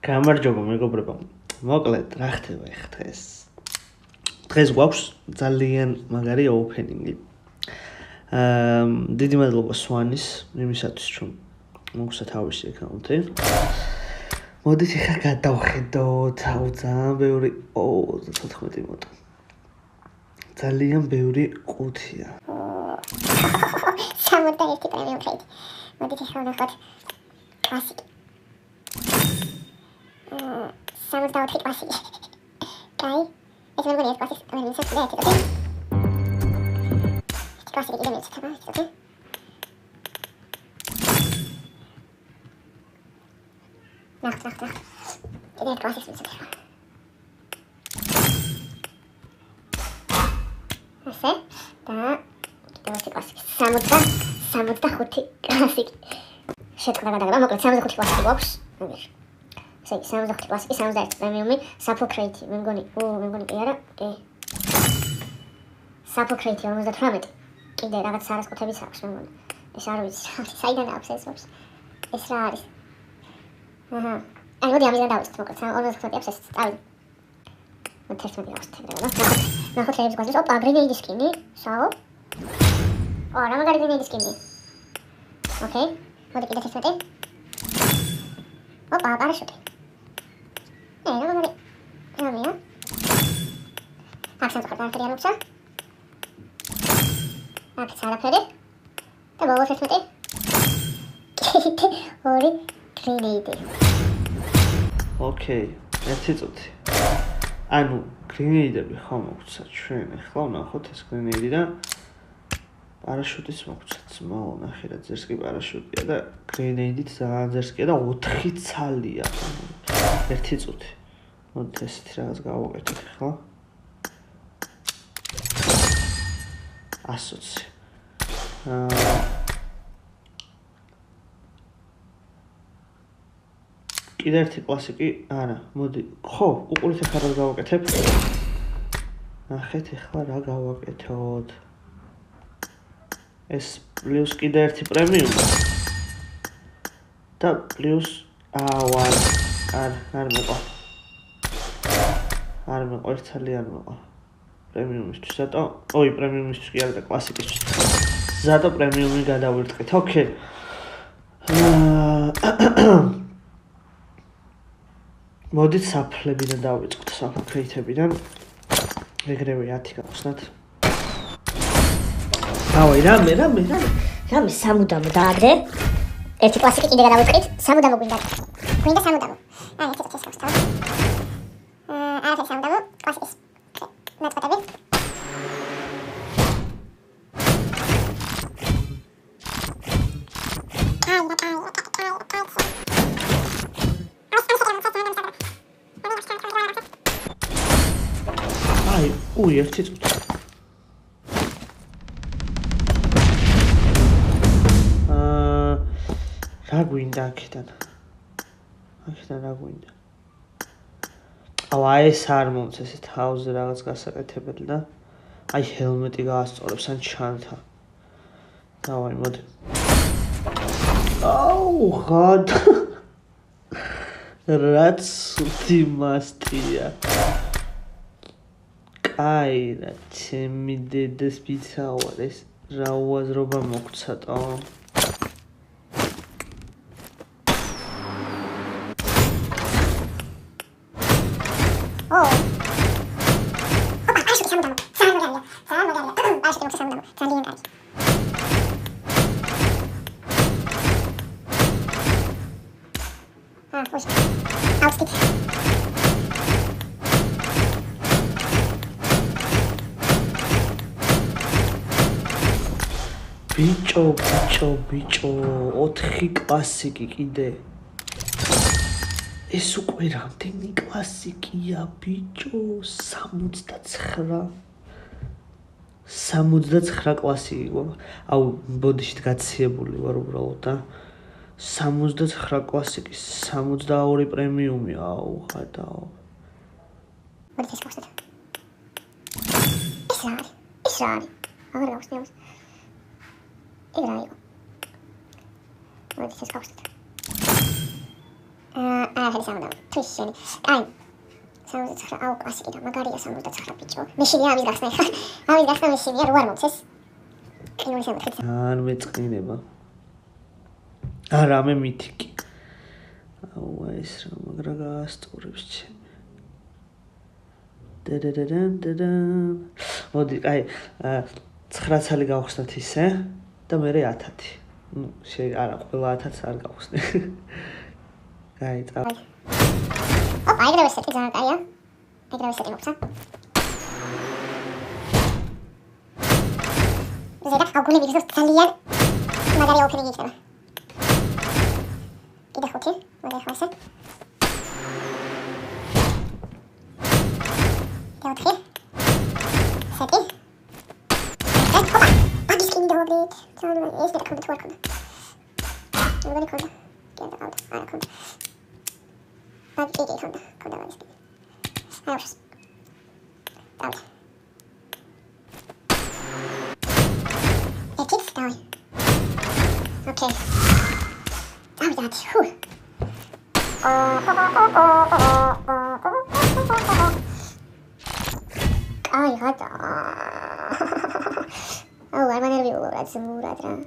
გამარჯობა მეგობრებო. მოკლედ რა ხდება ეხლა დღეს? დღეს გვაქვს ძალიან მაგარი ოპენინგი. დიდი მადლობა სვანის იმისათვის რომ მოგცა თავისი აკაუნტი. მოდით ეხლა გადავხედოთ, ძალიან ბევრი 34 მოტა. ძალიან ბევრი ყუთია. 71 პრემიუმ ტრეიდ. მოდით ეხლა ვნახოთ კლასიკი. 74 კლასიკი. კაი. ეს მეგონია ეს კლასიკი, მე მინდა ეს ოკეი. კლასიკი კიდე მეცეთა, ოკეი. ნახ. კიდე კლასიკი მეცეთა. ასე და კიდე კლასიკი. 75 კლასიკი. შეტყდა გადაგება, მოკლედ 75 კლასიკი გვაქვს. ესე იგი 75 კლასიკი, 71 პრემიუმი, Supple Crate, მე მგონი კი არა, Supple Crate 58. კიდე რაღაც არასკუთებიც აქვს, მე მგონი. ეს არ ვიცი, საიდან აქვს ეს ვაფშე. ეს რა არის? აი, მოდი ამისგან დავიწყოთ, მოკლედ 59 აქვს ეს, წავიდე. მოდი 11 გავხსნათ. ნახოთ რეებს გვაქვს. ოპა, გრინეიდის სკინი, საო? რა მაგარი გრინეიდის სკინი. ოკეი. მოდი კიდე 11. ოპა, პარაშუტი. რა მაგარი. რამეა? აქ სამწუხაროდ არაფერი არ მოგცა. აქ არაფერი. და ბოლოს 11. კიდე ორი გრინეიდი. ოკეი, ერთი წუთი. ანუ გრინეიდები ხომ მოგცა ჩვენ ახლა ვნახოთ ეს გრინეიდი და პარაშუტის მოგცა. ძმაო, ნახე რა ძერს კი პარაშუტია და გრინეიდით ძალიან ძერს კი და 4 ცალია. ერთი წუთი. მოდით ესეთი რაღაც გავაკეთოთ ახლა. 120. კიდე ერთი კლასიკი, არა, მოდი, ხო, უყურით ახლა რა გავაკეთებ. ნახეთ ახლა რა გავაკეთოთ. ეს პლუს კიდე ერთი პრემიუმი. და პლუს არ მეყვა. არ მეყვა, ერთალი არ მეყვა. პრემიუმისთვის ზატო, პრემიუმისთვის კი არა და კლასიკისთვის. ზატო პრემიუმი გადავირტყით. ოკეი. მოდით საფლებიდან დავიწყოთ, Supple Crate-ებიდან. ეგრევე 10 გავხსნათ. დავაი, რამე სამუდამო დააგდე. ერთი კლასიკი კიდე გადავიწყით, სამუდამო გვინდა სამუდამო. ერთი წუთი ეს გავხსნა. არაფერი სამუდამო, კლასიკის. მეთქოდები. ერთი წუთი. რა გვინდა აქედან? რა გვინდა? ეს არ მომწეს ეს თავზე რაღაც გასაკეთებელი და აი ჰელმეტი გაასწორებს ან ჩანთა. დავაი, მოდი. ღად. რაც სუთი მასტია. კაი, რა ჩემი დედეს პიცაوار ეს რა უაზრობა მოგცატო. ბიჭო, 4 კლასიკი კიდე. ეს უკვე რამდენი კლასიკია, ბიჭო, 69 კლასიკი გვაქვს. ბოდიშით გაციებული ვარ უბრალოდ და 69 კლასიკი, 72 პრემიუმი, ხადაო. მოდით ეს გავხსნათ. ეს რა არის? აღარ გავხსნიოს. ეგ რა იყო? მოდით ეს გავხსნათ. არაფერი სამუდამო. თვის შენი. აი. 69 აუ კლასიკი და მაგარია 69 ბიჭო. მე შენია ამის გახსნა ხა. ამის გახსნა მე შენია რო არ მომწეს. კინოი შემოხეთ. ან მეწყინება. რამე მითიკი. აუ ეს რა მაგრა გაასწორებს ჩემი. დედედედედედან. მოდი, აი 9 ცალი გავხსნათ ისე და მე 1000. ნუ არა, ყველა 1000 არ გავხსნე. აი, წავ. ოპა, ეგრევე სეტი ძალიან კაია. ეგრევე სეტი მოგცა. ზედა აგული მიგზავს ძალიან მაგარი ოპენინგი იქნება. კიდე 5, მოდი ახლა ესე. Teatri. Seti. Opa! Bagis kini doblet. Tamam, işte kaldı tuvar kaldı. Böyle kaldı. Geldi kaldı. Ara kaldı. Bak iyi kaldı. Kaldı bagis kini. Hayır. Tamam. Ekip tamam. Okay. Tamam hadi. Ay hadi. Oh, I'm gonna be alright. Some more right now.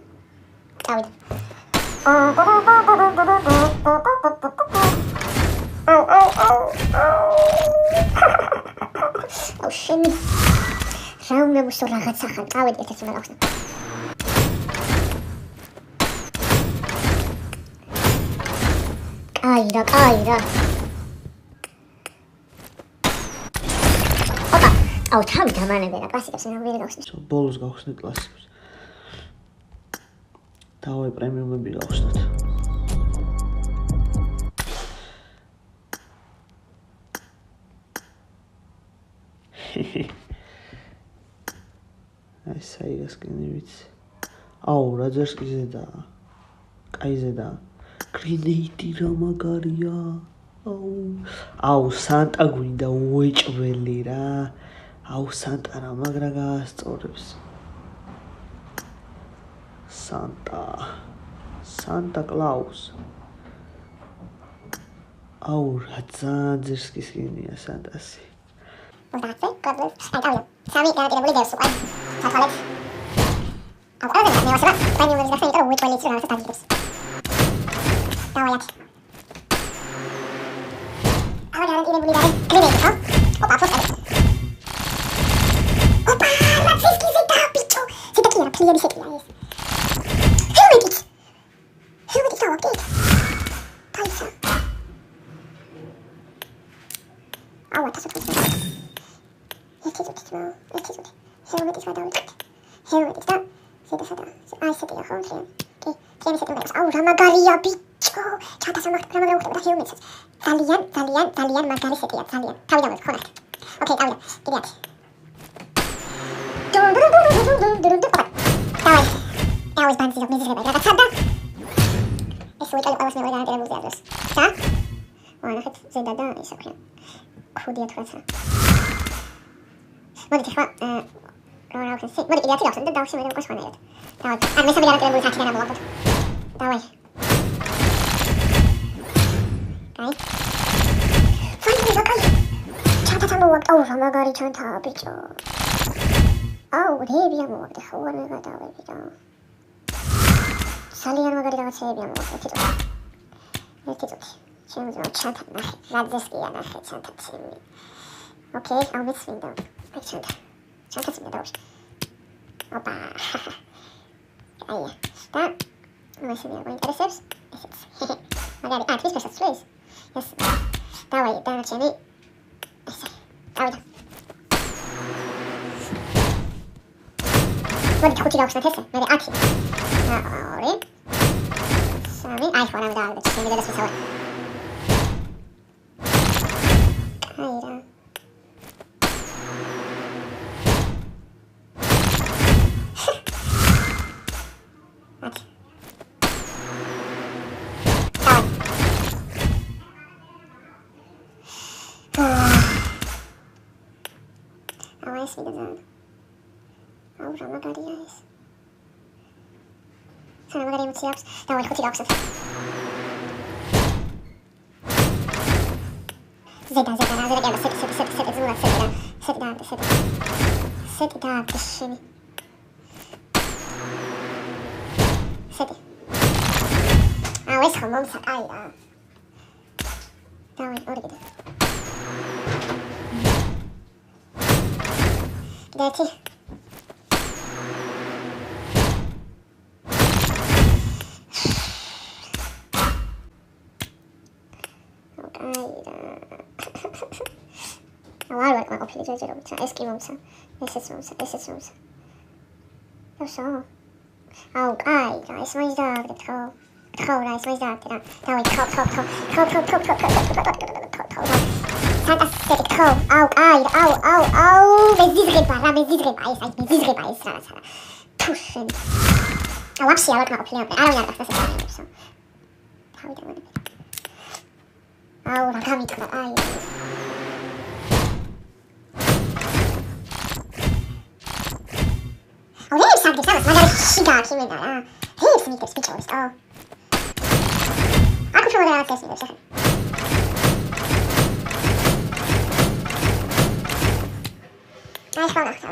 Oh shit. Raum مش راغد سخن. قاعد يتسمع الأخضر. قايرة. აუ თავი დამანებელა კლასიკებს მე ვერ გავხსნით. ბოლოს გავხსნით კლასიკებს. დავაი პრემიუმები გავხსნით. აი საიგას კინივიც. აუ რა ძერს კი ზედაა. კაი ზედაა. გრინეიდი რა მაგარია. აუ სანტა გვინდა უეჭველი რა. აუ სანტა რა მაგრა გაასწორებს. სანტა კლაუს. აუ რა ძალიან ძერს კი სკინია სანტასი. მოგდაცე, კადრ. აი, სამი გადაგებული დევს უკვე. თვალეთ. აუ, არა, მე ვასება. პრემიუმის გახსნა იმიტომ უეჭველი ის რაღაცა დაგიგებს. დავაიათ. აუ, გარანტირებული და გრინეიდი, ხო? ოპა, ფოსტა. Clearly set nice. Helmet is our update. Paisa. Oh, what does it mean? It is small. Helmet is down. Helmet is down. I set it home here. Okay. Can you set it? Oh, Ramagaria bicho. Chata sama Ramagaria with helmet. Talian, Magari set it. Talian. Tell me correct. Okay, Talian. Give it. Ela está dizendo que me desreba. Ela sabe. Esse week ela se vai dar os dedos. Tá? Olha, você dá isso aqui. Podia trazer. Mas deixa eu agora eu sei. Mas ele já tirou, dá o seu com as maneiras. Tá. A mesa virada que eu vou tirar na bola. Tá aí. Aí. Vai, vai. Chata tá boa. Oh, vamos agora chata, bicho. Oh, 데뷔야 뭐 어디 하원을 가다 왜비다 살리는 거리다가 데뷔야 뭐 이렇게 좋지 지금 좀 찬타 라드스키야 나 찬타 팀 오케이 알겠습니다 찬타 팀이다 혹시 오빠 아야 스탑 마시면 뭐 인터셉스 마가리 트위스 패스 트위스 예스 다와이 다나 체니 다와이다 뭐지 고치가 없어 됐어. 내가 아치. 우리. 삼이 아이폰입니다. 이거 지금 내가 쓰서. 아이라. 아치. 알겠습니다. 아우 라마가리야 있어. 라마가리 무치야 없어. 나 원래 고치가 없어. ზედა და სეტი ზურა სეტი და შენი სეტი ეს ხომ მომსაკაია დავი ორი დეთი ვარ ყოფილი ჯერჯერობით ეს კი მომცა ესეც მომცა ოსო აუ კაი და ეს მაინც დააგდეთ ხო რა ეს მაინც დააგდეთ რა დავი ხო სანტა ხო აუ კაი აუ მეზიზღება ეს რაღაცა თუშენ აუ ვაფშე არ ყოფილი არავინ არ გახსნა ეს თავი დამანები აუ რა გამიტყდა აი ოღონდ საგდი სამას მაგარი შიგა ქიმედა რა ჰეც მიტებს ბიჭოს აკუ შევდა რაღაც ეს მიტებს აი ხო ნახტა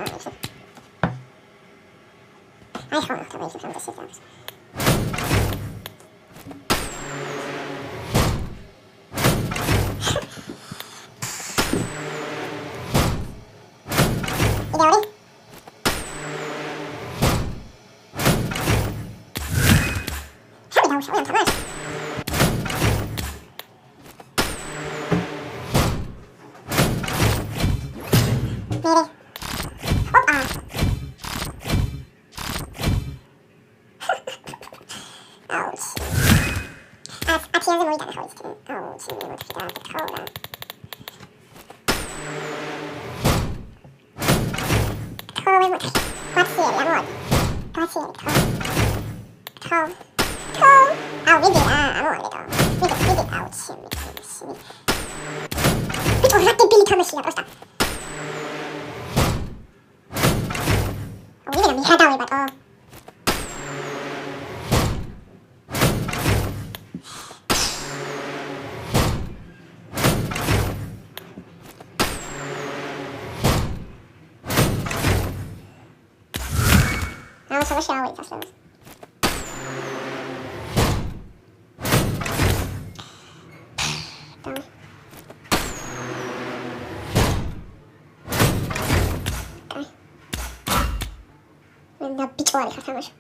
და ბიჭვარი ხარ თამაში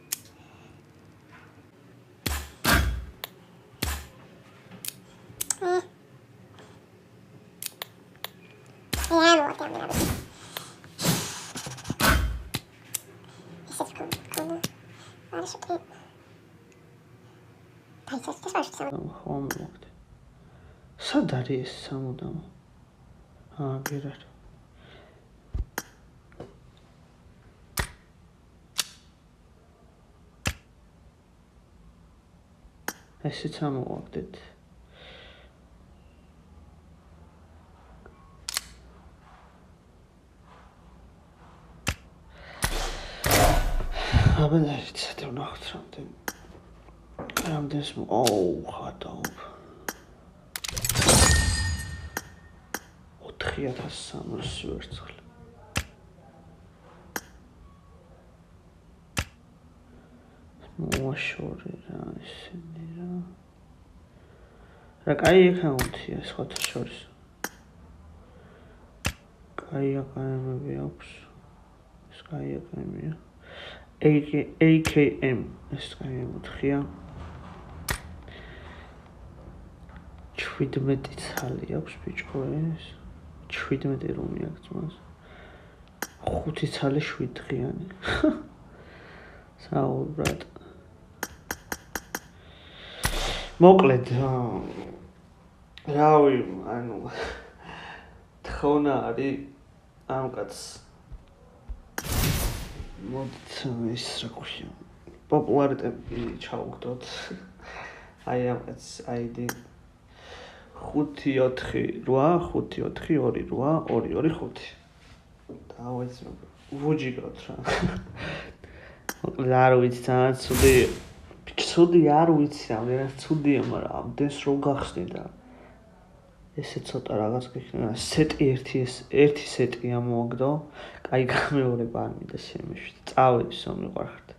სად არის ეს სამუდამო? გერარ. ესეც ამოვაგდეთ. აბანერით საერთოდ ნახოთ რამდენს ხატავ 4300 ვერცხლი მოაშორე რა ისინი რა კაი აკაუნტია სხვათა შორის კაი აკაუნტები აქვს ეს კაი აკაუნტია AKM ეს კაი მოთხია 17 ცალი აქვს ბიჭო ეს 17 რომი აქვს მას 5 ცალი 7 დღიანი საუბრად მოკლედ რავი ანუ თხოვნა არის ამ კაცს მოდით ის რა ქვია პოპულარიტეტი ჩავუგდოთ აი ამ კაცს ID 548 დავეც ვუჯიგოთ რა მოკლედ არ ვიცი ძალიან ცუდი არ ვიცი რამდენად ცუდია მაგრამ ამდენს რო გახსნი და ესე ცოტა რაღაც გიქნება. სეტი ერთი სეტი ამოაგდო. კაი გამეორება არ მინდა შემეშვით. წავედი სომი ყარხართ.